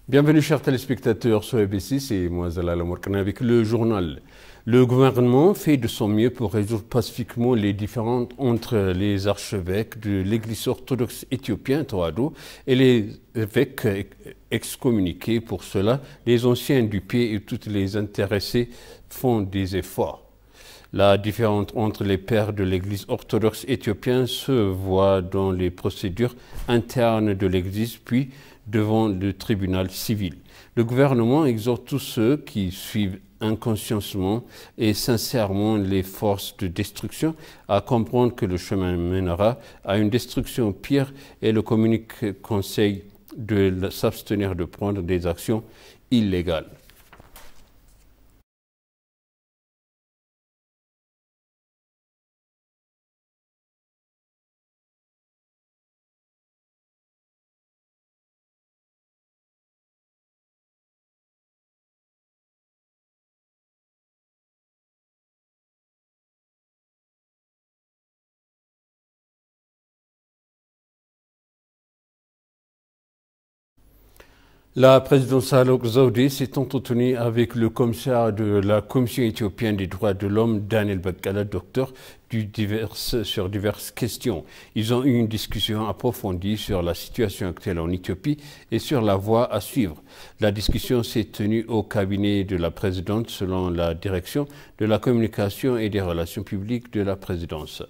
Bienvenue chers téléspectateurs sur ABC, c'est moi Zalal Amourkana avec le journal. Le gouvernement fait de son mieux pour résoudre pacifiquement les différends entre les archevêques de l'église orthodoxe éthiopienne Tawado et les évêques excommuniqués. Pour cela, les anciens du pays et tous les intéressés font des efforts. La différence entre les pères de l'Église orthodoxe éthiopienne se voit dans les procédures internes de l'Église, puis devant le tribunal civil. Le gouvernement exhorte tous ceux qui suivent inconsciemment et sincèrement les forces de destruction à comprendre que le chemin mènera à une destruction pire et le communique conseille de s'abstenir de prendre des actions illégales. La présidente Sahle-Work Zewde s'est entretenue avec le commissaire de la Commission éthiopienne des droits de l'homme, Daniel Bekkele, docteur, sur diverses questions. Ils ont eu une discussion approfondie sur la situation actuelle en Éthiopie et sur la voie à suivre. La discussion s'est tenue au cabinet de la présidente selon la direction de la communication et des relations publiques de la présidence.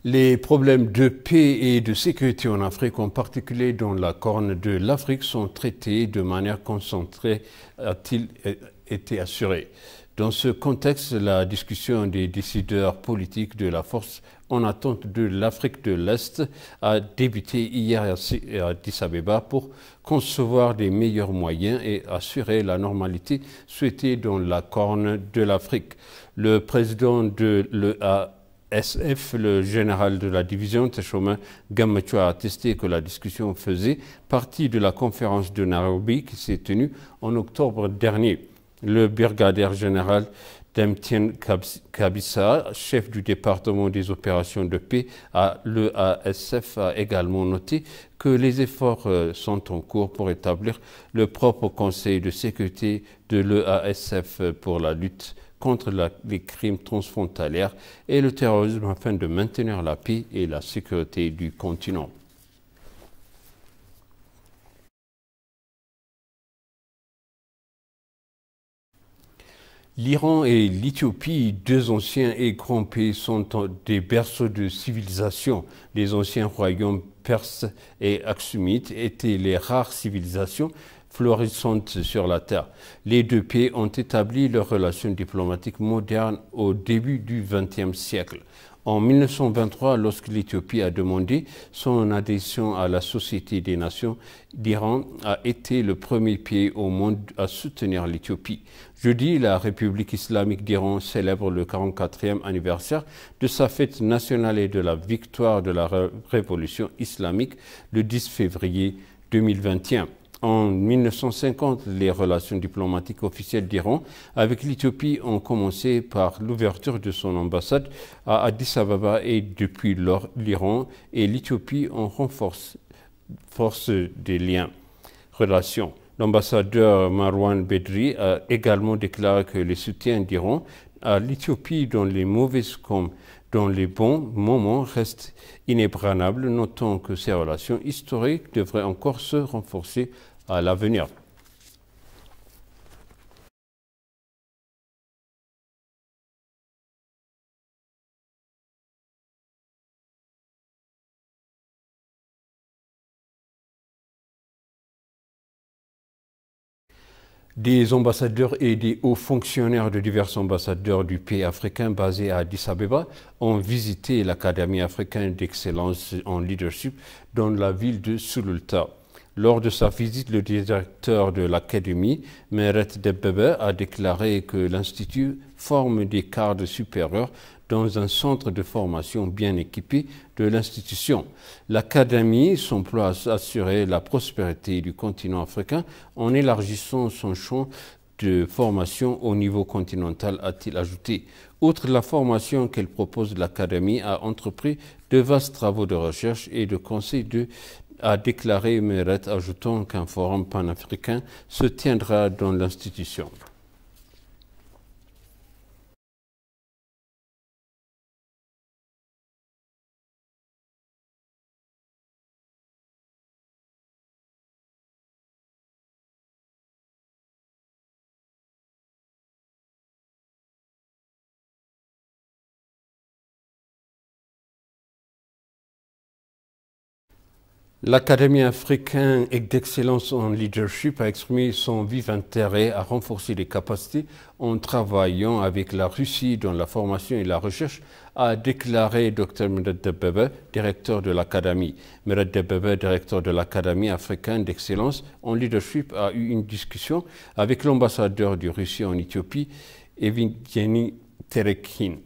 Les problèmes de paix et de sécurité en Afrique, en particulier dans la Corne de l'Afrique, sont traités de manière concentrée, a-t-il été assuré. Dans ce contexte, la discussion des décideurs politiques de la force en attente de l'Afrique de l'Est a débuté hier à Addis Abeba pour concevoir des meilleurs moyens et assurer la normalité souhaitée dans la Corne de l'Afrique. Le président de l'EASF, le général de la division, Teshome Gammacho, a attesté que la discussion faisait partie de la conférence de Nairobi qui s'est tenue en octobre dernier. Le brigadier général Demtien Kabisa, chef du département des opérations de paix à l'EASF, a également noté que les efforts sont en cours pour établir le propre conseil de sécurité de l'EASF pour la lutte contre les crimes transfrontaliers et le terrorisme afin de maintenir la paix et la sécurité du continent. L'Iran et l'Éthiopie, deux anciens et grands pays, sont des berceaux de civilisation. Les anciens royaumes perses et aksumites étaient les rares civilisations florissantes sur la terre. Les deux pays ont établi leurs relations diplomatiques modernes au début du XXe siècle. En 1923, lorsque l'Éthiopie a demandé son adhésion à la Société des Nations, l'Iran a été le premier pays au monde à soutenir l'Éthiopie. Jeudi, la République islamique d'Iran célèbre le 44e anniversaire de sa fête nationale et de la victoire de la révolution islamique le 10 février 2021. En 1950, les relations diplomatiques officielles d'Iran avec l'Éthiopie ont commencé par l'ouverture de son ambassade à Addis Ababa et depuis lors, l'Iran et l'Éthiopie ont renforcé des relations. L'ambassadeur Marwan Bedri a également déclaré que le soutien d'Iran à l'Éthiopie dans les mauvaises comme dans les bons moments reste inébranlable, notant que ces relations historiques devraient encore se renforcer à l'avenir. Des ambassadeurs et des hauts fonctionnaires de divers ambassadeurs du pays africain basés à Addis Abeba ont visité l'Académie africaine d'excellence en leadership dans la ville de Sululta. Lors de sa visite, le directeur de l'Académie, Meret Debebe, a déclaré que l'Institut forme des cadres supérieurs dans un centre de formation bien équipé de l'institution. L'Académie s'emploie à assurer la prospérité du continent africain en élargissant son champ de formation au niveau continental, a-t-il ajouté. Outre la formation qu'elle propose, l'Académie a entrepris de vastes travaux de recherche et de conseil a déclaré Meret, ajoutant qu'un forum panafricain se tiendra dans l'institution. L'Académie africaine d'excellence en leadership a exprimé son vif intérêt à renforcer les capacités en travaillant avec la Russie dans la formation et la recherche, a déclaré Dr Mered Debebe, directeur de l'Académie. Mered Debebe, directeur de l'Académie africaine d'excellence en leadership, a eu une discussion avec l'ambassadeur de Russie en Éthiopie, Evgeny Terekhin.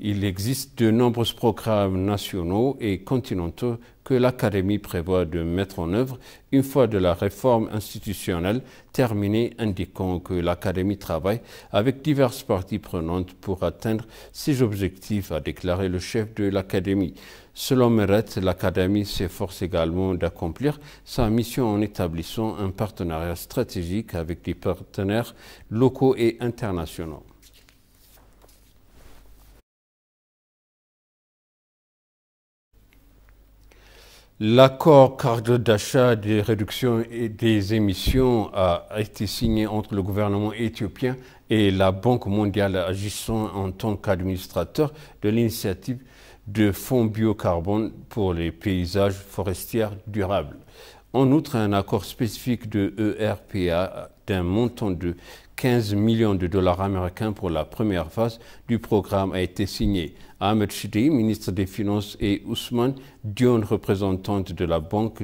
Il existe de nombreux programmes nationaux et continentaux que l'Académie prévoit de mettre en œuvre une fois de la réforme institutionnelle terminée, indiquant que l'Académie travaille avec diverses parties prenantes pour atteindre ses objectifs, a déclaré le chef de l'Académie. Selon Meret, l'Académie s'efforce également d'accomplir sa mission en établissant un partenariat stratégique avec des partenaires locaux et internationaux. L'accord cadre d'achat des réductions et des émissions a été signé entre le gouvernement éthiopien et la Banque mondiale, agissant en tant qu'administrateur de l'initiative de fonds biocarbone pour les paysages forestiers durables. En outre, un accord spécifique de ERPA d'un montant de 15 millions de dollars américains pour la première phase du programme a été signé. Ahmed Shidi, ministre des Finances, et Ousmane Dione, représentante de la Banque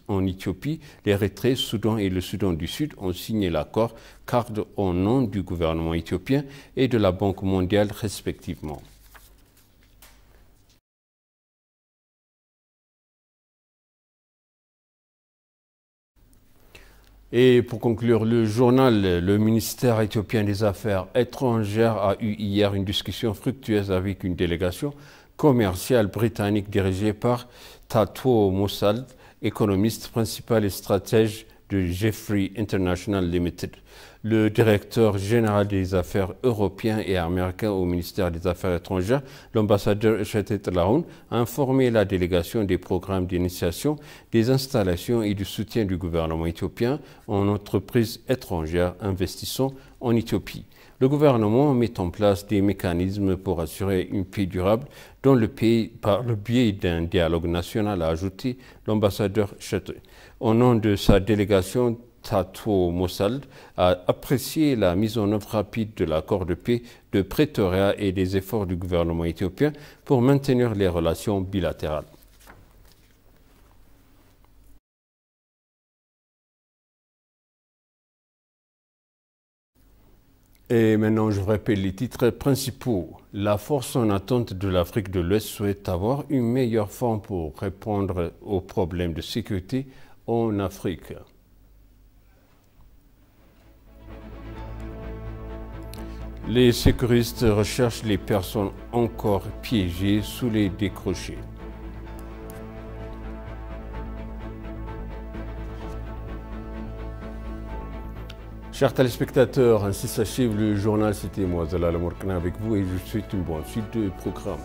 en Éthiopie, l'Érythrée, Soudan et le Soudan du Sud, ont signé l'accord cadre au nom du gouvernement éthiopien et de la Banque mondiale respectivement. Et pour conclure, le journal, le ministère éthiopien des Affaires étrangères a eu hier une discussion fructueuse avec une délégation commerciale britannique dirigée par Tato Mossad, économiste principal et stratège de Jeffrey International Limited. Le directeur général des affaires européens et américains au ministère des Affaires étrangères, l'ambassadeur Echetet Laoun, a informé la délégation des programmes d'initiation, des installations et du soutien du gouvernement éthiopien en entreprises étrangères investissant en Éthiopie. Le gouvernement met en place des mécanismes pour assurer une paix durable dans le pays par le biais d'un dialogue national, a ajouté l'ambassadeur Echetet. Au nom de sa délégation, Tato Mossad a apprécié la mise en œuvre rapide de l'accord de paix de Pretoria et des efforts du gouvernement éthiopien pour maintenir les relations bilatérales. Et maintenant, je vous rappelle les titres principaux. La force en attente de l'Afrique de l'Ouest souhaite avoir une meilleure forme pour répondre aux problèmes de sécurité en Afrique. Les sécuristes recherchent les personnes encore piégées sous les décrochés. Chers téléspectateurs, ainsi s'achève le journal. C'était moi, Zalal Morkana, avec vous, et je vous souhaite une bonne suite de programme.